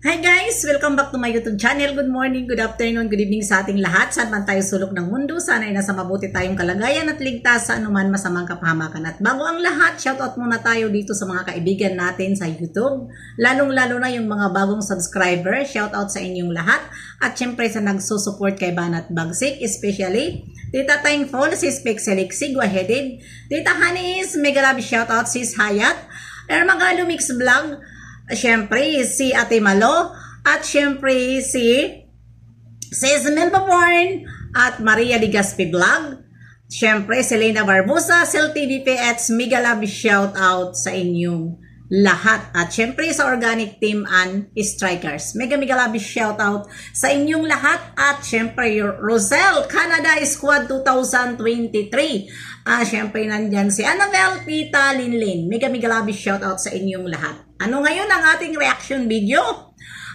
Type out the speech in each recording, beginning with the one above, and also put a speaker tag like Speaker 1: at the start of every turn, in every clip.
Speaker 1: Hi guys! Welcome back to my YouTube channel. Good morning, good afternoon, good evening sa ating lahat. Saan man tayo sulok ng mundo, sana ay nasa mabuti tayong kalagayan at ligtas sa anuman masamang kapahamakan. At bago ang lahat, shoutout muna tayo dito sa mga kaibigan natin sa YouTube. Lalong-lalo na yung mga bagong subscriber. Shoutout sa inyong lahat. At syempre sa nagsusupport kay Banat Bagsik, especially Tita Thankful, Sis Pixelix, Sigwa-headed, Tita Hanis, mega love shoutout, Sis Hayat, Ermagalo Mix Vlog, syempre si Ate Malo, at syempre si Melba Born at Maria Ligaspi Vlog, syempre si Lena Barbosa, Sel TVPX, mega love shout out sa inyong lahat, at syempre sa Organic Team and Strikers, mega love shout out sa inyong lahat, at syempre Rosel Canada Squad 2023. Syempre nandyan si Annabelle, Tita Linlin. Mega love shout out sa inyong lahat. Ano ngayon ang ating reaction video?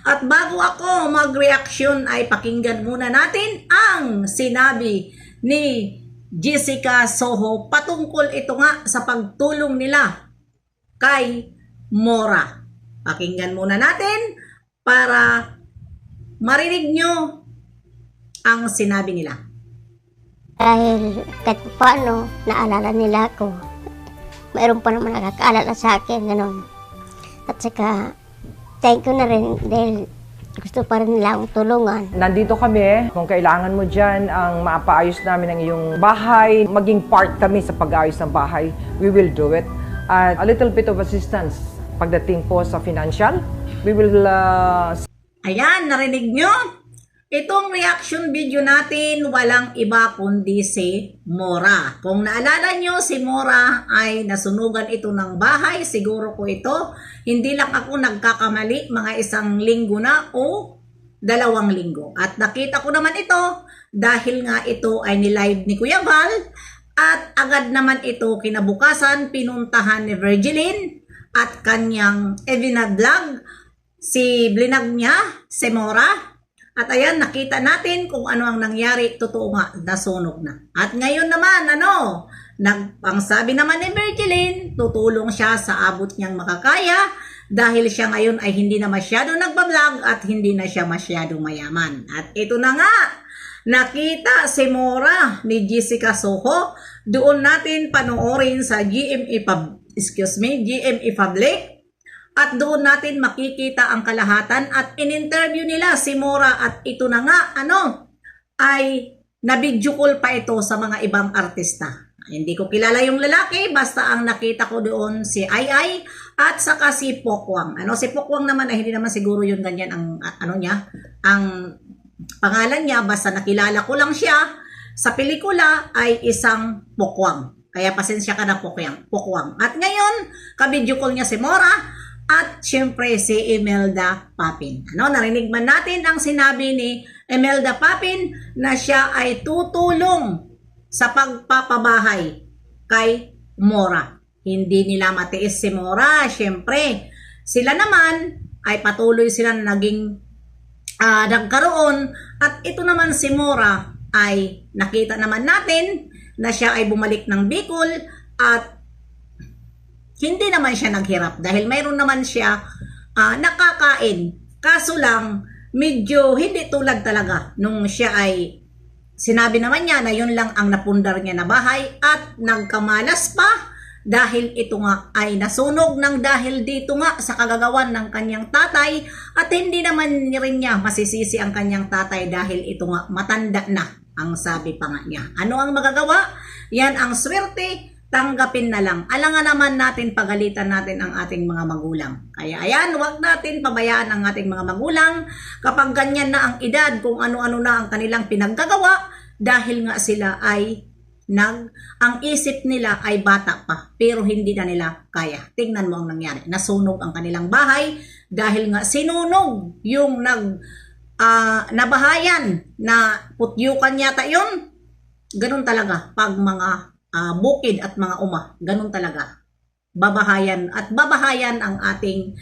Speaker 1: At bago ako mag-reaction ay pakinggan muna natin ang sinabi ni Jessica Soho patungkol ito nga sa pagtulong nila kay Mora. Pakinggan muna natin para marinig nyo ang sinabi nila.
Speaker 2: Dahil kahit paano, naalala nila ako. Mayroon pa naman nakakaalala sa akin, gano'n. At saka, thank you na rin dahil gusto pa rin nila akong tulungan.
Speaker 3: Nandito kami, kung kailangan mo dyan ang mapaayos namin ang iyong bahay, maging part kami sa pag-ayos ng bahay, we will do it. At a little bit of assistance pagdating po sa financial, we will...
Speaker 1: Ayan, narinig nyo? Itong reaction video natin, walang iba kundi si Mora. Kung naalala nyo, si Mora ay nasunugan ito ng bahay. Siguro ko ito, hindi lang ako nagkakamali, mga 1 linggo na o 2 linggo. At nakita ko naman ito dahil nga ito ay nilive ni Kuya Val. At agad naman ito kinabukasan, pinuntahan ni Virgilin at kanyang Evina Vlog. Si blinag niya, si Mora. At ayan, nakita natin kung ano ang nangyari. Totoo nga, nasunog na. At ngayon naman, ang sabi naman ni Virgilin, tutulong siya sa abot niyang makakaya dahil siya ngayon ay hindi na masyado nagbablog at hindi na siya masyado mayaman. At ito na nga, nakita si Mora ni Jessica Soho. Doon natin panoorin sa GMA Public. At doon natin makikita ang kalahatan at in-interview nila si Mora, at ito na nga ay nabidyo call pa ito sa mga ibang artista. Hindi ko kilala yung lalaki, basta ang nakita ko doon si Ai at saka si Pokwang. Si Pokwang naman ay hindi naman siguro yun ganyan ang ang pangalan niya, basta nakilala ko lang siya sa pelikula ay isang Pokwang. Kaya pasensya ka na Pokwang. At ngayon, kabidyo call niya si Mora at syempre si Imelda Papin. Narinig man natin ang sinabi ni Imelda Papin na siya ay tutulong sa pagpapabahay kay Mora. Hindi nila matiis si Mora, syempre. Sila naman ay patuloy sila naging nagkaroon, at ito naman si Mora ay nakita naman natin na siya ay bumalik ng Bicol at hindi naman siya naghirap dahil mayroon naman siya nakakain. Kaso lang, medyo hindi tulad talaga nung siya ay sinabi naman niya na yun lang ang napundar niya na bahay at nagkamalas pa dahil ito nga ay nasunog ng dahil dito nga sa kagagawan ng kanyang tatay, at hindi naman rin niya masisisi ang kanyang tatay dahil ito nga matanda na, ang sabi pa nga niya. Ano ang magagawa? Yan ang swerte. Tanggapin na lang. Alangan naman natin, pagalitan natin ang ating mga magulang. Kaya ayan, huwag natin pabayaan ang ating mga magulang kapag ganyan na ang edad, kung ano-ano na ang kanilang pinaggagawa, dahil nga sila ay ang isip nila ay bata pa, pero hindi na nila kaya. Tingnan mo ang nangyari. Nasunog ang kanilang bahay dahil nga sinunog yung nabahayan na putyukan yata yun. Ganun talaga pag mga bukid at mga ganun talaga. Babahayan ang ating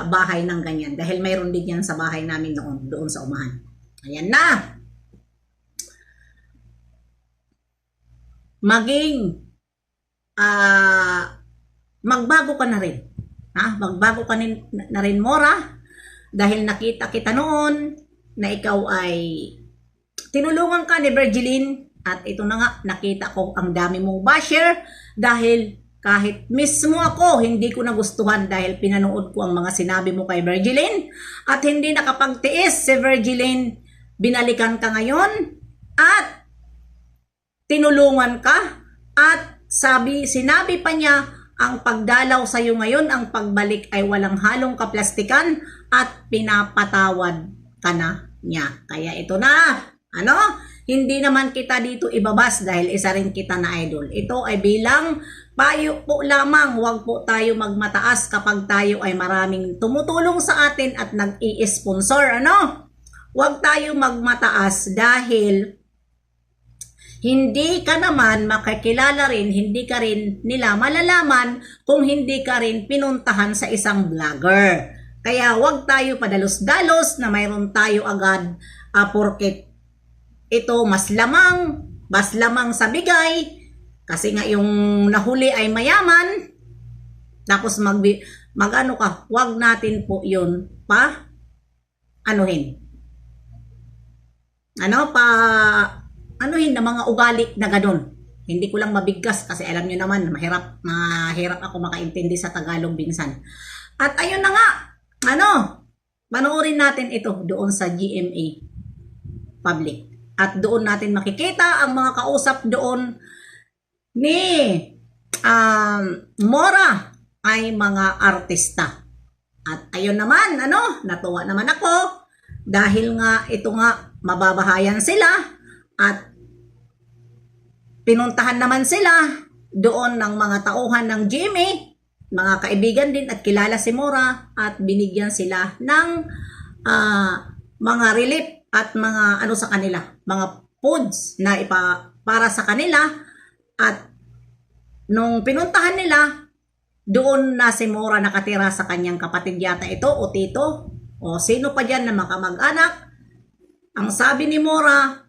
Speaker 1: bahay ng ganyan. Dahil mayroon din yan sa bahay namin doon sa umahan. Ayan na. Magbago ka na rin. Magbago ka na rin, Mora. dahil nakita kita noon na ikaw ay tinulungan ka ni Virgilin at ito na nga, nakita ko ang dami mong basher dahil kahit mismo ako, hindi ko nagustuhan dahil pinanood ko ang mga sinabi mo kay Virgilin at hindi nakapagtiis si Virgilin, binalikan ka ngayon at tinulungan ka at sinabi pa niya ang pagdalaw sa iyo ngayon, ang pagbalik ay walang halong kaplastikan at pinapatawad ka na niya. Kaya ito na, hindi naman kita dito ibabas dahil isa rin kita na idol. Ito ay bilang payo po lamang, huwag po tayo magmataas kapag tayo ay maraming tumutulong sa atin at nag-i-sponsor. Huwag tayo magmataas dahil hindi ka naman makakilala rin, hindi ka rin nila malalaman kung hindi ka rin pinuntahan sa isang vlogger. Kaya huwag tayo padalos-dalos na mayroon tayo agad porket ito mas lamang sa bigay kasi nga yung nahuli ay mayaman tapos magano ka, wag natin po yun anuhin na mga ugali na ganun. Hindi ko lang mabigkas kasi alam nyo naman mahirap ako makaintindi sa Tagalog minsan. At ayun na nga, panoorin natin ito doon sa GMA Public. At doon natin makikita ang mga kausap doon ni Mora ay mga artista. At ayun naman, natuwa naman ako dahil nga ito nga mababahayan sila at pinuntahan naman sila doon ng mga tauhan ng GMA, mga kaibigan din at kilala si Mora at binigyan sila ng mga relief at mga sa kanila, mga foods na para sa kanila. At nung pinuntahan nila, doon na si Mora nakatira sa kanyang kapatid yata ito o tito o sino pa dyan na makamag-anak. Ang sabi ni Mora,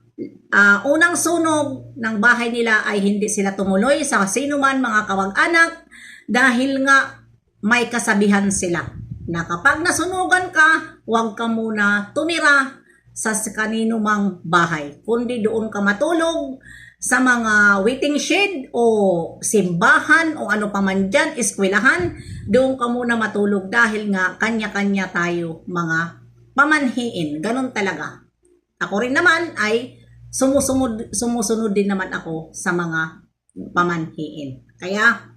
Speaker 1: unang sunog ng bahay nila ay hindi sila tumuloy sa sino man mga kawag-anak dahil nga may kasabihan sila na kapag nasunugan ka, huwag ka muna tumira sa kanino mang bahay, kundi doon ka matulog sa mga waiting shed o simbahan o ano pa man dyan, eskwelahan, doon ka muna matulog dahil nga kanya-kanya tayo mga pamanhiin. Ganun talaga. Ako rin naman ay sumusunod din naman ako sa mga pamanhiin. Kaya,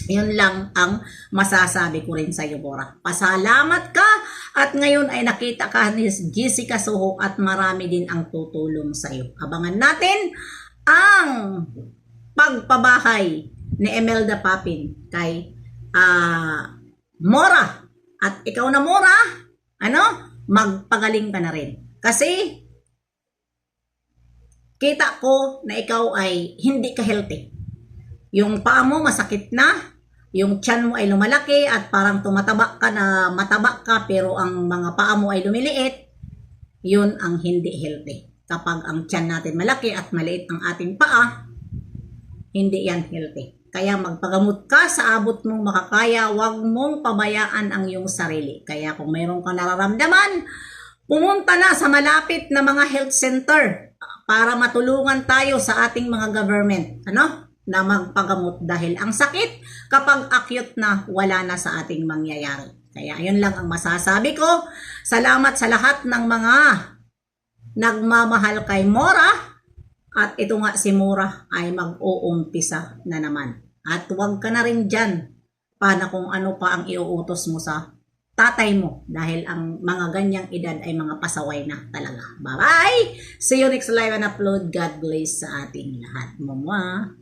Speaker 1: yun lang ang masasabi ko rin sa iyo, Mora. Pasalamat ka at ngayon ay nakita ka ni Jessica Soho at marami din ang tutulong sa iyo. Abangan natin ang pagpabahay ni Imelda Papin kay Mora. At ikaw na, Mora, magpagaling ka na rin. Kasi kita ko na ikaw ay hindi ka healthy. Yung paa mo masakit na, yung tiyan mo ay lumalaki at parang tumataba ka na mataba ka pero ang mga paa mo ay lumiliit, yun ang hindi healthy. Kapag ang tiyan natin malaki at maliit ang ating paa, hindi yan healthy. Kaya magpagamot ka sa abot mong makakaya, huwag mong pabayaan ang iyong sarili. Kaya kung mayroon kang nararamdaman, pumunta na sa malapit na mga health center para matulungan tayo sa ating mga government, na magpagamot dahil ang sakit kapag acute na wala na sa ating mangyayari. Kaya ayun lang ang masasabi ko. Salamat sa lahat ng mga nagmamahal kay Mora at ito nga si Mora ay mag-uumpisa na naman. At huwag ka na rin dyan para kung ano pa ang iuutos mo sa tatay mo dahil ang mga ganyang edad ay mga pasaway na talaga. Bye-bye! See you next live and upload. God bless sa ating lahat. Mama!